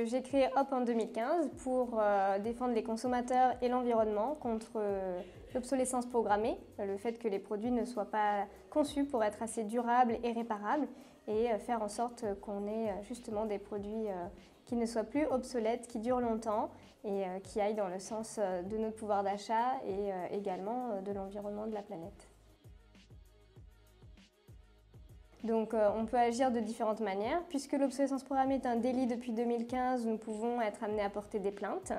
J'ai créé Hop en 2015 pour défendre les consommateurs et l'environnement contre l'obsolescence programmée, le fait que les produits ne soient pas conçus pour être assez durables et réparables, et faire en sorte qu'on ait justement des produits qui ne soient plus obsolètes, qui durent longtemps et qui aillent dans le sens de notre pouvoir d'achat et également de l'environnement de la planète. Donc on peut agir de différentes manières. Puisque l'obsolescence programmée est un délit depuis 2015, nous pouvons être amenés à porter des plaintes.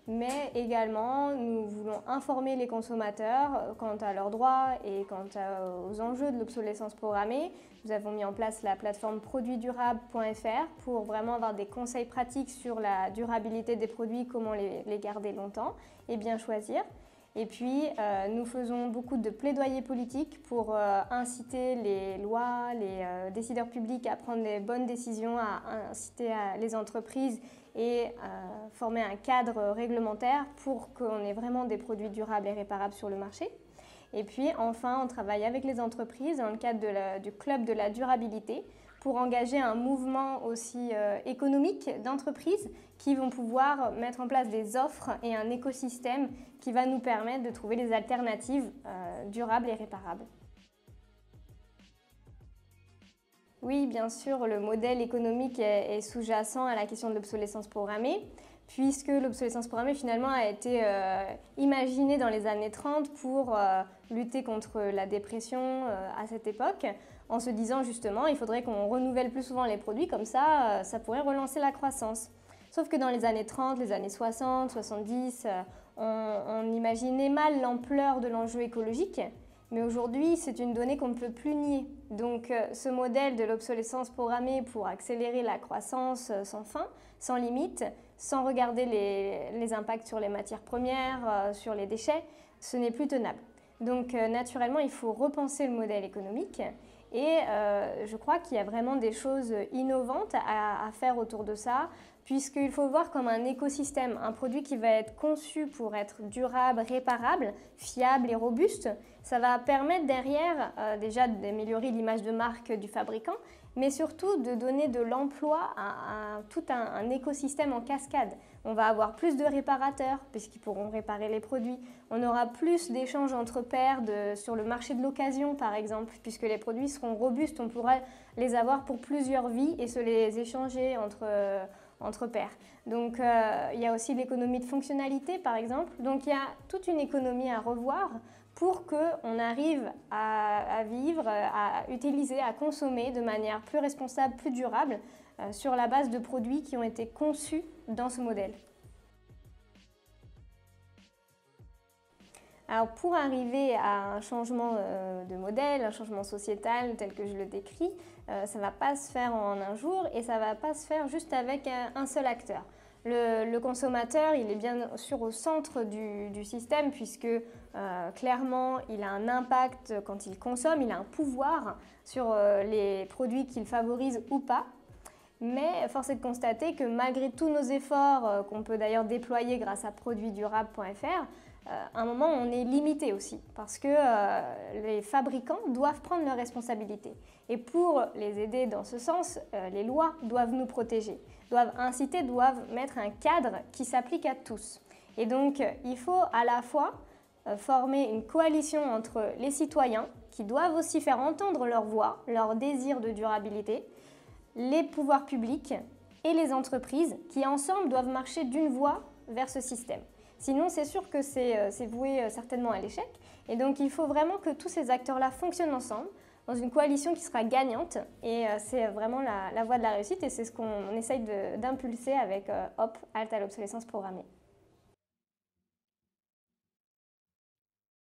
Mais également, nous voulons informer les consommateurs quant à leurs droits et quant aux enjeux de l'obsolescence programmée. Nous avons mis en place la plateforme produitsdurables.fr pour vraiment avoir des conseils pratiques sur la durabilité des produits, comment les garder longtemps et bien choisir. Et puis, nous faisons beaucoup de plaidoyer politiques pour inciter les lois, les décideurs publics à prendre des bonnes décisions, à inciter les entreprises et former un cadre réglementaire pour qu'on ait vraiment des produits durables et réparables sur le marché. Et puis, enfin, on travaille avec les entreprises dans le cadre du Club de la durabilité pour engager un mouvement aussi économique d'entreprises qui vont pouvoir mettre en place des offres et un écosystème qui va nous permettre de trouver des alternatives durables et réparables. Oui, bien sûr, le modèle économique est sous-jacent à la question de l'obsolescence programmée, puisque l'obsolescence programmée finalement a été imaginée dans les années 30 pour lutter contre la dépression à cette époque, en se disant justement il faudrait qu'on renouvelle plus souvent les produits, comme ça, ça pourrait relancer la croissance. Sauf que dans les années 30, les années 60, 70, on imaginait mal l'ampleur de l'enjeu écologique. Mais aujourd'hui, c'est une donnée qu'on ne peut plus nier. Donc ce modèle de l'obsolescence programmée pour accélérer la croissance sans fin, sans limite, sans regarder les impacts sur les matières premières, sur les déchets, ce n'est plus tenable. Donc naturellement, il faut repenser le modèle économique et je crois qu'il y a vraiment des choses innovantes à faire autour de ça, puisqu'il faut voir comme un écosystème, un produit qui va être conçu pour être durable, réparable, fiable et robuste. Ça va permettre derrière déjà d'améliorer l'image de marque du fabricant, mais surtout de donner de l'emploi à tout un écosystème en cascade. On va avoir plus de réparateurs puisqu'ils pourront réparer les produits. On aura plus d'échanges entre pairs sur le marché de l'occasion par exemple, puisque les produits seront robustes, on pourra les avoir pour plusieurs vies et se les échanger entre pairs. Donc il y a aussi l'économie de fonctionnalité par exemple. Donc il y a toute une économie à revoir pour qu'on arrive à vivre, à utiliser, à consommer de manière plus responsable, plus durable, sur la base de produits qui ont été conçus dans ce modèle. Alors pour arriver à un changement de modèle, un changement sociétal tel que je le décris, ça ne va pas se faire en un jour et ça ne va pas se faire juste avec un seul acteur. Le consommateur, il est bien sûr au centre du système puisque clairement, il a un impact quand il consomme, il a un pouvoir sur les produits qu'il favorise ou pas. Mais force est de constater que malgré tous nos efforts, qu'on peut d'ailleurs déployer grâce à produitsdurables.fr, à un moment on est limité aussi parce que les fabricants doivent prendre leurs responsabilités. Et pour les aider dans ce sens, les lois doivent nous protéger, doivent inciter, doivent mettre un cadre qui s'applique à tous. Et donc il faut à la fois former une coalition entre les citoyens qui doivent aussi faire entendre leur voix, leur désir de durabilité, les pouvoirs publics et les entreprises qui ensemble doivent marcher d'une voie vers ce système. Sinon, c'est sûr que c'est voué certainement à l'échec. Et donc, il faut vraiment que tous ces acteurs-là fonctionnent ensemble dans une coalition qui sera gagnante. Et c'est vraiment la voie de la réussite et c'est ce qu'on essaye d'impulser avec Hop, Halte à l'obsolescence programmée.